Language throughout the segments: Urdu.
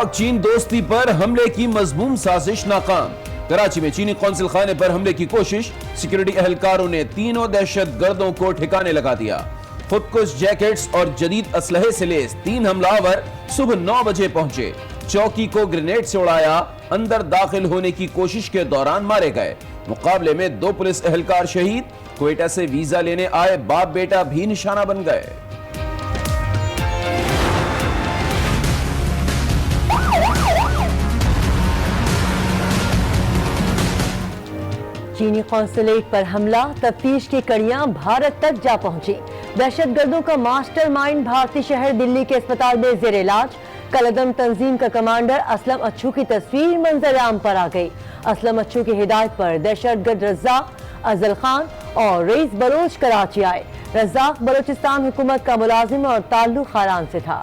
پاک چین دوستی پر حملے کی مذموم سازش ناکام۔ کراچی میں چینی قونصل خانے پر حملے کی کوشش، سیکیورٹی اہلکاروں نے تینوں دہشت گردوں کو ٹھکانے لگا دیا۔ خودکش جیکٹس اور جدید اسلحے سے لیس 3 حملہ آور صبح 9 بجے پہنچے، چوکی کو گرینیڈ سے اڑایا، اندر داخل ہونے کی کوشش کے دوران مارے گئے۔ مقابلے میں 2 پولیس اہلکار شہید، کوئٹہ سے ویزا لینے آئے باپ بیٹا بھی نشانہ بن گئے۔ چینی قونصلیٹ پر حملہ، تفتیش کی کڑیاں بھارت تک جا پہنچی۔ دہشت گردوں کا ماسٹر مائنڈ بھارتی شہر دلی کے اسپتال میں زیر علاج۔ کالعدم تنظیم کا کمانڈر اسلم اچھو کی تصویر منظر عام پر آ گئی۔ اسلم اچھو کی ہدایت پر دہشت گرد رزاق، افضل خان اور رئیس بلوچ کراچی آئے۔ رزاق بلوچستان حکومت کا ملازم اور تعلق خاران سے تھا۔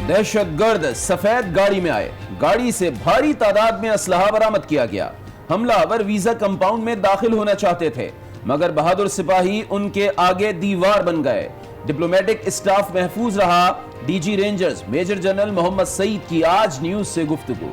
دہشت گرد سفید گاڑی میں آئے، گاڑی سے بھاری تعداد میں اسلحہ برآمد کیا گیا۔ حملہ آور ویزا کمپاؤنڈ میں داخل ہونا چاہتے تھے، مگر بہادر سپاہی ان کے آگے دیوار بن گئے۔ ڈپلومیٹک اسٹاف محفوظ رہا۔ D G Rangers major general Muhammad Saeed کی آج نیوز سے گفتگو۔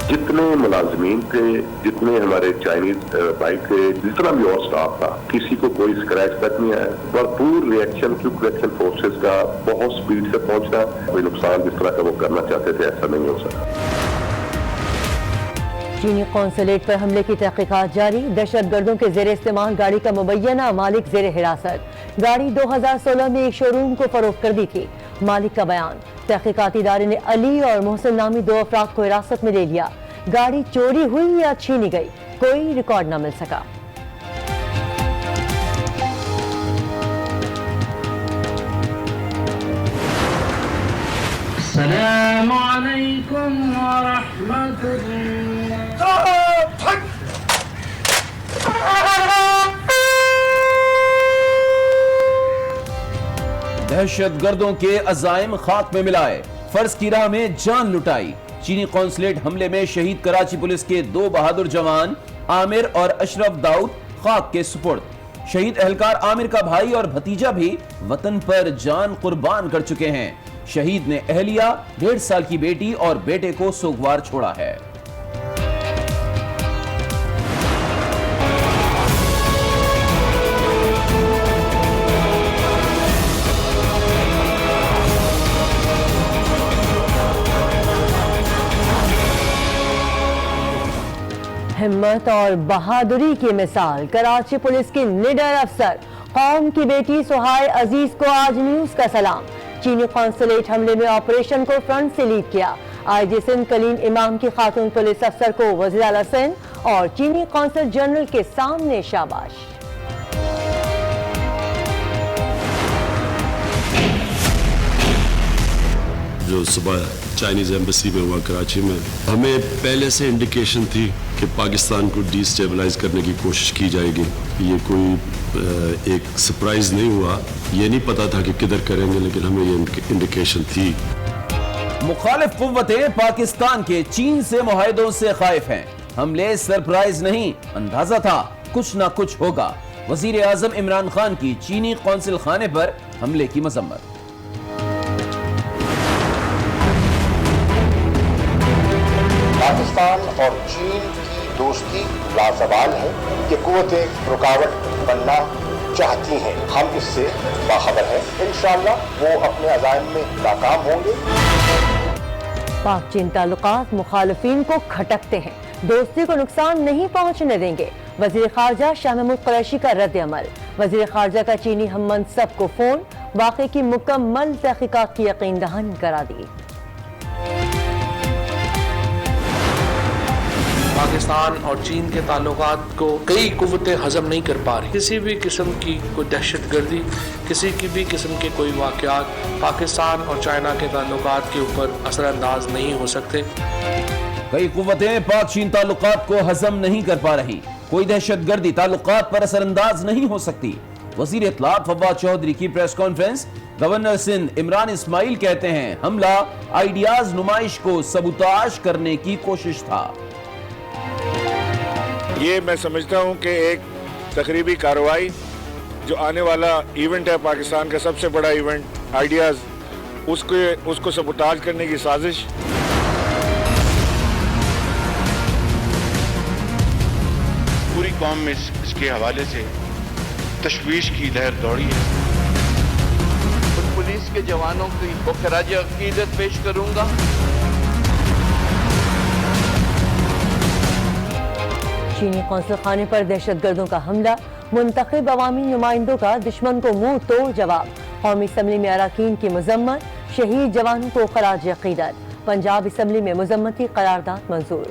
جتنے ملازمین تھے، جتنے ہمارے چائنیز بھائی تھے، جتنا بھی اور سٹاف تھا، کسی کو کوئی اسکریچ تک نہیں آیا۔ بھرپور ریئیکشن کیونکہ ایکشن فورسز کا بہت سپیڈ سے پہنچنا، کوئی نقصان جس طرح کا وہ کرنا چاہتے تھے ایسا نہیں ہو سکا۔ چینی قونصلیٹ پر حملے کی تحقیقات جاری۔ دہشت گردوں کے زیر استعمال گاڑی کا مبینہ مالک زیر حراست۔ گاڑی 2016 میں ایک شو روم کو فروخت کر دی تھی۔ مالک کا بیان، تحقیقاتی ادارے نے علی اور محسن نامی 2 افراد کو حراست میں لے لیا۔ گاڑی چوری ہوئی یا چھینی گئی، کوئی ریکارڈ نہ مل سکا۔ السلام علیکم ورحمۃ اللہ۔ دہشت گردوں کے عزائم خاک میں ملائے، فرض کی راہ میں جان لٹائی۔ چینی قونصلیٹ حملے میں شہید کراچی پولیس کے 2 بہادر جوان عامر اور اشرف داؤد خاک کے سپرد۔ شہید اہلکار عامر کا بھائی اور بھتیجا بھی وطن پر جان قربان کر چکے ہیں۔ شہید نے اہلیہ، 1.5 سال کی بیٹی اور بیٹے کو سوگوار چھوڑا ہے۔ ہمت اور بہادری کی مثال کراچی پولیس کی نڈر افسر، قوم کی بیٹی سہائے عزیز کو آج نیوز کا سلام۔ چینی قونصلیٹ حملے میں آپریشن کو فرنٹ سے لیڈ کیا۔ آئی جی سندھ کلیم امام کی خاتون پولیس افسر کو وزیر اعلیٰ سندھ اور چینی قونصل جنرل کے سامنے شاباش۔ جو صبح چائنیز ایمبیسی میں ہوا کراچی میں، ہمیں پہلے سے انڈیکیشن تھی کہ پاکستان کو ڈی اسٹیبلائز کرنے کی کوشش کی جائے گی۔ یہ کوئی ایک سرپرائز نہیں ہوا، یہ نہیں پتا تھا کہ کدھر کریں گے، لیکن ہمیں یہ انڈیکیشن تھی۔ مخالف قوتیں پاکستان کے چین سے معاہدوں سے خائف ہیں۔ حملے سرپرائز نہیں، اندازہ تھا کچھ نہ کچھ ہوگا۔ وزیر اعظم عمران خان کی چینی قونصل خانے پر حملے کی مذمت۔ پاکستان اور چین کی دوستی لازوال ہے، یہ قوتیں رکاوٹ بننا چاہتی ہیں، ہم اس سے باخبر ہیں۔ انشاءاللہ وہ اپنے عزائم میں ناکام ہوں گے۔ پاک چین تعلقات مخالفین کو کھٹکتے ہیں، دوستی کو نقصان نہیں پہنچنے دیں گے۔ وزیر خارجہ شاہ محمود قریشی کا رد عمل۔ وزیر خارجہ کا چینی ہم منصب کو فون، واقعے کی مکمل تحقیقات کی یقین دہانی کرا دی۔ پاکستان اور چین کے تعلقات کو کئی قوتیں ہضم نہیں کر پا رہی۔ کسی بھی قسم کی کوئی دہشت گردی، کسی کی بھی قسم کے کوئی واقعات پاکستان اور چائنا کے تعلقات کے اوپر اثر انداز نہیں ہو سکتے۔ کئی قوتیں پاک چین تعلقات کو ہضم نہیں کر پا رہی۔ کوئی دہشت گردی تعلقات پر اثر انداز نہیں ہو سکتی۔ وزیر اطلاعات فواد چودھری کی press conference. Governor Sindh Imran Ismail کہتے ہیں حملہ آئیڈیاز نمائش کو سبوتاژ کرنے کی کوشش تھا۔ یہ میں سمجھتا ہوں کہ ایک تقریبی کارروائی جو آنے والا ایونٹ ہے پاکستان کا سب سے بڑا ایونٹ آئیڈیاز، اس کو سبوتاژ کرنے کی سازش۔ پوری قوم میں اس کے حوالے سے تشویش کی لہر دوڑی ہے۔ پولیس کے جوانوں کو خراج عقیدت پیش کروں گا۔ چینی قونصل خانے پر دہشت گردوں کا حملہ، منتخب عوامی نمائندوں کا دشمن کو منہ توڑ جواب۔ قومی اسمبلی میں اراکین کی مذمت، شہید جوانوں کو خراج عقیدت۔ پنجاب اسمبلی میں مذمتی قرارداد منظور۔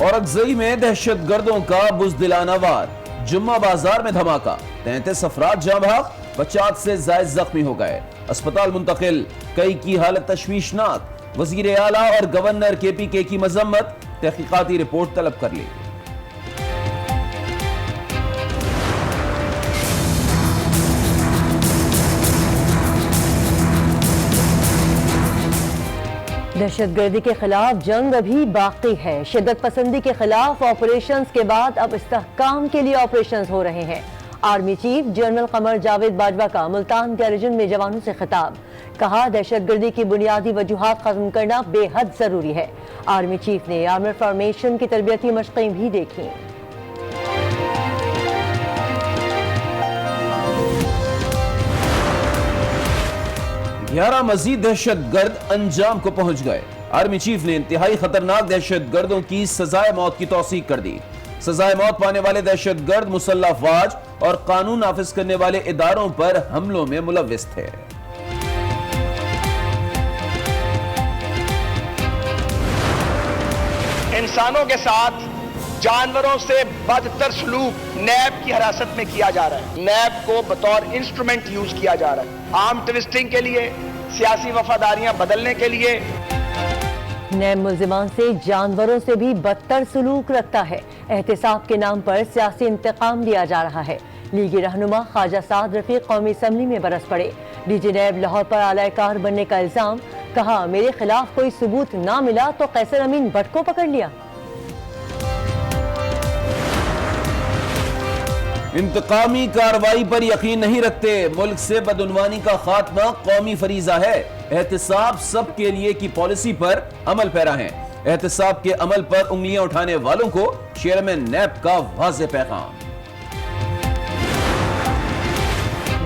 اورکزئی میں دہشت گردوں کا بزدلانہ وار، جمعہ بازار میں دھماکہ، 33 افراد جاں بحق، 50 سے زائد زخمی ہو گئے، اسپتال منتقل، کئی کی حالت تشویشناک۔ وزیر اعلیٰ اور گورنر KPK کی مذمت، تحقیقاتی رپورٹ طلب کر لی۔ دہشت گردی کے خلاف جنگ ابھی باقی ہے۔ شدت پسندی کے خلاف آپریشنز کے بعد اب استحکام کے لیے آپریشنز ہو رہے ہیں۔ Army chief general Qamar Javed Bajwa کا ملتان گیریجن میں جوانوں سے خطاب، کہا دہشت گردی کی بنیادی وجوہات ختم کرنا بے حد ضروری ہے۔ آرمی چیف نے آرمر فارمیشن کی تربیتی مشقیں بھی دیکھیں۔ 11 مزید دہشت گرد انجام کو پہنچ گئے۔ آرمی چیف نے انتہائی خطرناک دہشت گردوں کی سزائے موت کی توثیق کر دی۔ سزائے موت پانے والے دہشت گرد مسلح افواج اور قانون نافذ کرنے والے اداروں پر حملوں میں ملوث تھے۔ انسانوں کے ساتھ جانوروں سے بدتر سلوک نیب کی حراست میں کیا جا رہا ہے۔ نیب کو بطور انسٹرومنٹ یوز کیا جا رہا ہے، آرم ٹویسٹنگ کے لیے، سیاسی وفاداریاں بدلنے کے لیے۔ نیب ملزمان سے جانوروں سے بھی بدتر سلوک رکھتا ہے۔ احتساب کے نام پر سیاسی انتقام لیا جا رہا ہے۔ لیگی رہنما خواجہ سعد رفیق قومی اسمبلی میں برس پڑے۔ ڈی جی نیب لاہور پر اعلی کار بننے کا الزام، کہا میرے خلاف کوئی ثبوت نہ ملا تو قیصر امین بٹ کو پکڑ لیا۔ انتقامی کارروائی پر یقین نہیں رکھتے، ملک سے بدعنوانی کا خاتمہ قومی فریضہ ہے۔ احتساب سب کے لیے کی پالیسی پر عمل پیرا ہیں۔ احتساب کے عمل پر انگلیاں اٹھانے والوں کو چیئرمین نیب کا واضح پیغام۔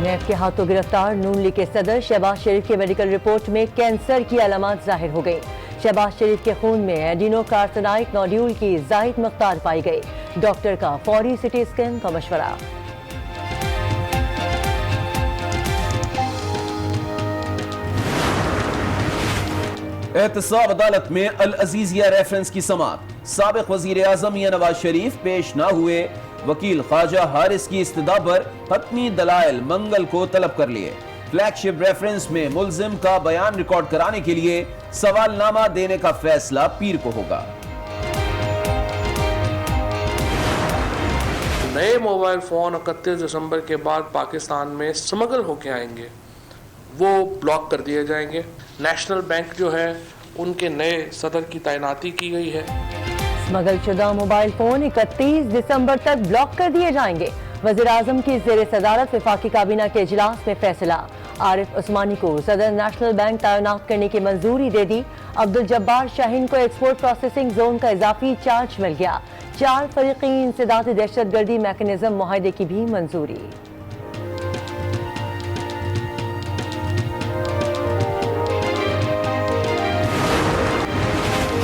نیب کے ہاتھوں گرفتار نون لیگ کے صدر شہباز شریف کے میڈیکل رپورٹ میں کینسر کی علامات ظاہر ہو گئی۔ شہباز شریف کے خون میں ایڈینو کارسینائٹ نوڈیول کی زائد مقدار پائی گئی۔ ڈاکٹر کا فوری سٹی اسکین کا مشورہ۔ احتساب عدالت میں العزیزیہ ریفرنس کی سماعت، سابق وزیر اعظم میاں نواز شریف پیش نہ ہوئے، وکیل خواجہ حارث کی استدعا پر حتمی دلائل منگل کو طلب کر لیے۔ فلیگ شپ ریفرنس میں ملزم کا بیان ریکارڈ کرانے کے لیے سوال نامہ دینے کا فیصلہ پیر کو ہوگا۔ نئے موبائل فون 31 دسمبر کے بعد پاکستان میں سمگل ہو کے آئیں گے، وہ بلاک کر دیے جائیں گے۔ نیشنل بینک جو ہے ان کے نئے صدر کی تعیناتی کی گئی ہے۔ سمگل شدہ موبائل فون 31 دسمبر تک بلاک کر دیے جائیں گے۔ وزیر اعظم کی زیر صدارت وفاقی کابینہ کے اجلاس میں فیصلہ۔ عارف عثمانی کو صدر نیشنل بینک تعینات کرنے کی منظوری دے دی۔ عبدالجبار شاہین کو ایکسپورٹ پروسیسنگ زون کا اضافی چارج مل گیا۔ 4 فریقی انسداد دہشت گردی میکانزم معاہدے کی بھی منظوری۔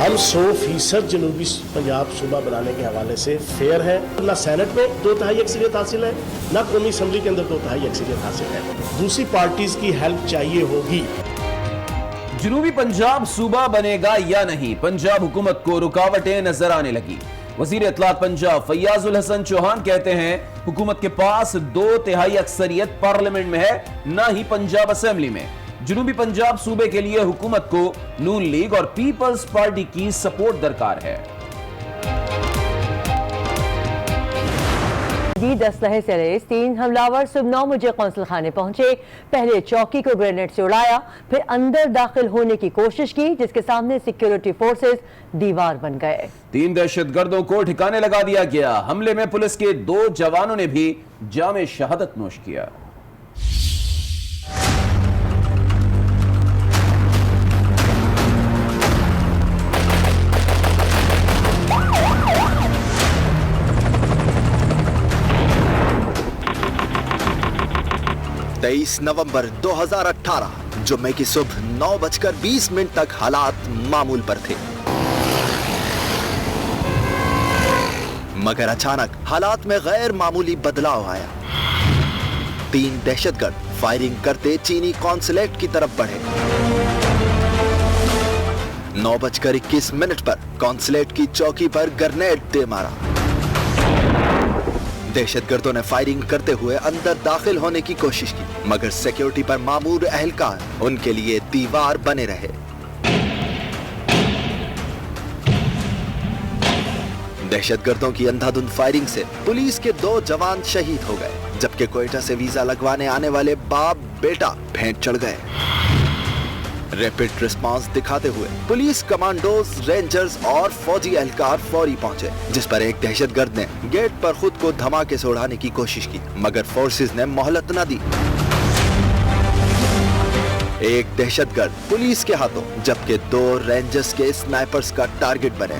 ہم 100% جنوبی پنجاب صوبہ بنانے کے حوالے سے فیئر ہے۔ نہ سینٹ میں 2/3 اکثریت حاصل ہے، نہ قومی اسمبلی کے اندر 2/3 اکثریت حاصل ہے۔ دوسری پارٹیز کی ہیلپ چاہیے ہوگی۔ جنوبی پنجاب صوبہ بنے گا یا نہیں، پنجاب حکومت کو رکاوٹیں نظر آنے لگی۔ وزیر اطلاعات پنجاب فیاض الحسن چوہان کہتے ہیں حکومت کے پاس 2/3 اکثریت پارلیمنٹ میں ہے، نہ ہی پنجاب اسمبلی میں۔ جنوبی پنجاب صوبے کے لیے حکومت کو نون لیگ اور پیپلز پارٹی کی سپورٹ درکار ہے۔ جدید اسلحے سے لیس 3 حملاور صبح 9 بجے قونصل خانے پہنچے۔ پہلے چوکی کو گرینیڈ سے اڑایا، پھر اندر داخل ہونے کی کوشش کی، جس کے سامنے سیکیورٹی فورسز دیوار بن گئے۔ 3 دہشت گردوں کو ٹھکانے لگا دیا گیا۔ حملے میں پولیس کے 2 جوانوں نے بھی جام شہادت نوش کیا۔ نومبر 2018 جمعے کی صبح 9:20 تک حالات معمول پر تھے، مگر اچانک حالات میں غیر معمولی بدلاؤ آیا۔ 3 دہشت گرد فائرنگ کرتے چینی قونصلیٹ کی طرف بڑھے۔ 9:21 پر قونصلیٹ کی چوکی پر گرنیڈ دے مارا۔ دہشت گردوں نے فائرنگ کرتے ہوئے اندر داخل ہونے کی کوشش کی، مگر سیکیورٹی پر مامور اہلکار ان کے لیے دیوار بنے رہے۔ دہشت گردوں کی اندھا دھند فائرنگ سے پولیس کے 2 جوان شہید ہو گئے، جبکہ کوئٹہ سے ویزا لگوانے آنے والے باپ بیٹا بھینٹ چڑھ گئے۔ ریپڈ رسپانس دکھاتے ہوئے پولیس کمانڈوز، رینجرز اور فوجی اہلکار فوری پہنچے، جس پر ایک دہشت گرد نے گیٹ پر خود کو دھماکے سے اڑانے کی کوشش کی، مگر فورسز نے مہلت نہ دی۔ ایک دہشت گرد پولیس کے ہاتھوں، جبکہ 2 رینجرز کے سنائپرز کا ٹارگٹ بنے۔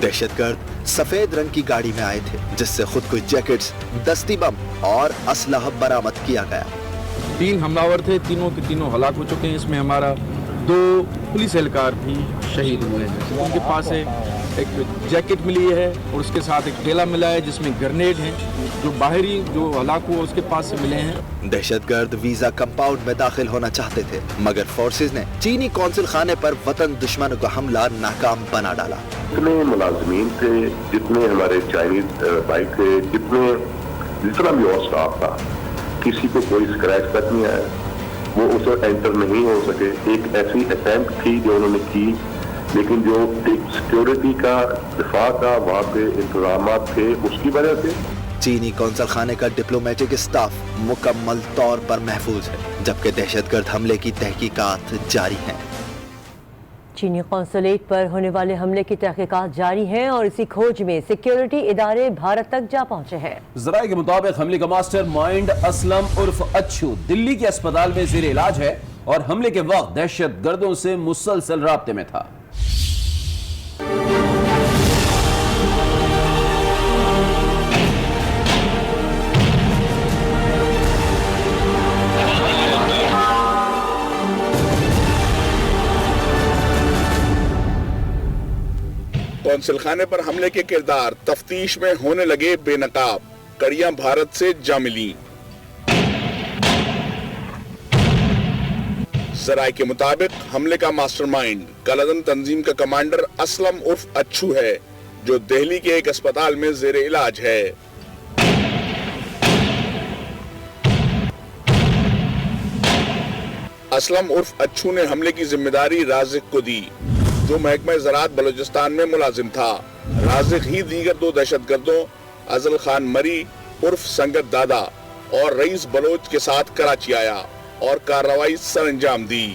دہشت گرد سفید رنگ کی گاڑی میں آئے تھے، جس سے خود کش جیکٹس، دستی بم اور اسلحہ برآمد کیا گیا۔ 3 حملاور تھے، تینوں کے تینوں ہلاک ہو چکے ہیں۔ اس میں ہمارا 2 پولیس اہلکار بھی شہید ہوئے ہیں۔ ان کے پاس سے ایک جیکٹ ملی ہے اور اس کے ساتھ ایک ٹھیلا ملا ہے جس میں گرنیڈ ہیں، جو باہری جو ہلاک ہوا اس کے پاس سے ملے ہیں۔ دہشت گرد ویزا کمپاؤنڈ میں داخل ہونا چاہتے تھے، مگر فورسز نے چینی قونصل خانے پر وطن دشمنوں کا حملہ ناکام بنا ڈالا۔ جتنے ملازمین تھے، جتنے ہمارے چائنیز بھائی تھے، جتنا بھی اور سٹاف تھا، کسی کو کوئی اسکریچ تک نہیں آیا۔ وہ اس وقت انٹر نہیں ہو سکے۔ ایک ایسی اٹیمپٹ تھی جو انہوں نے کی، لیکن جو سیکیورٹی کا، دفاع کا وہاں پہ انتظامات تھے، اس کی وجہ سے چینی قونصل خانے کا ڈپلومیٹک اسٹاف مکمل طور پر محفوظ ہے، جبکہ دہشت گرد حملے کی تحقیقات جاری ہیں۔ چینی قونصلیٹ پر ہونے والے حملے کی تحقیقات جاری ہیں اور اسی کھوج میں سیکیورٹی ادارے بھارت تک جا پہنچے ہیں۔ ذرائع کے مطابق حملے کا ماسٹر مائنڈ اسلم عرف اچھو دلی کے اسپتال میں زیر علاج ہے اور حملے کے وقت دہشت گردوں سے مسلسل رابطے میں تھا۔ قونصل خانے پر حملے کے کردار تفتیش میں ہونے لگے بے نقاب، کڑیاں بھارت سے جا ملیں۔ ذرائع کے مطابق حملے کا ماسٹر مائنڈ کالعدم تنظیم کا کمانڈر اسلم عرف اچھو ہے، جو دہلی کے ایک اسپتال میں زیر علاج ہے۔ اسلم عرف اچھو نے حملے کی ذمہ داری رازق کو دی، جو محکمہ زراعت بلوچستان میں ملازم تھا۔ رازق ہی دیگر 2 دہشت گردوں ازل خان مری عرف سنگت دادا اور رئیس بلوچ کے ساتھ کراچی آیا اور کارروائی سر انجام دی۔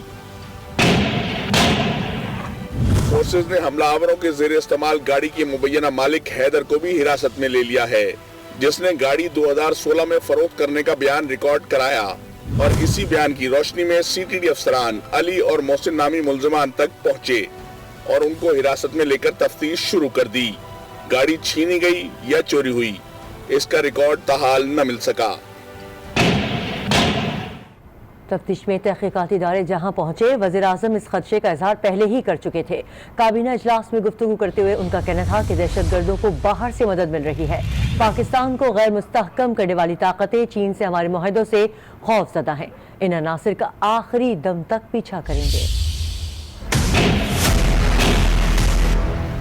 فورسز نے حملہ آوروں کے زیر استعمال گاڑی کے مبینہ مالک حیدر کو بھی حراست میں لے لیا ہے، جس نے گاڑی 2016 میں فروخت کرنے کا بیان ریکارڈ کرایا اور اسی بیان کی روشنی میں سی ٹی ڈی افسران علی اور محسن نامی ملزمان تک پہنچے اور ان کو حراست میں لے کر تفتیش شروع کر دی۔ گاڑی چھینی گئی یا چوری ہوئی، اس کا ریکارڈ تاحال نہ مل سکا۔ تفتیش میں تحقیقاتی ادارے جہاں پہنچے، وزیر اعظم اس خدشے کا اظہار پہلے ہی کر چکے تھے۔ کابینہ اجلاس میں گفتگو کرتے ہوئے ان کا کہنا تھا کہ دہشت گردوں کو باہر سے مدد مل رہی ہے۔ پاکستان کو غیر مستحکم کرنے والی طاقتیں چین سے ہمارے معاہدوں سے خوف زدہ ہیں، ان عناصر کا آخری دم تک پیچھا کریں گے۔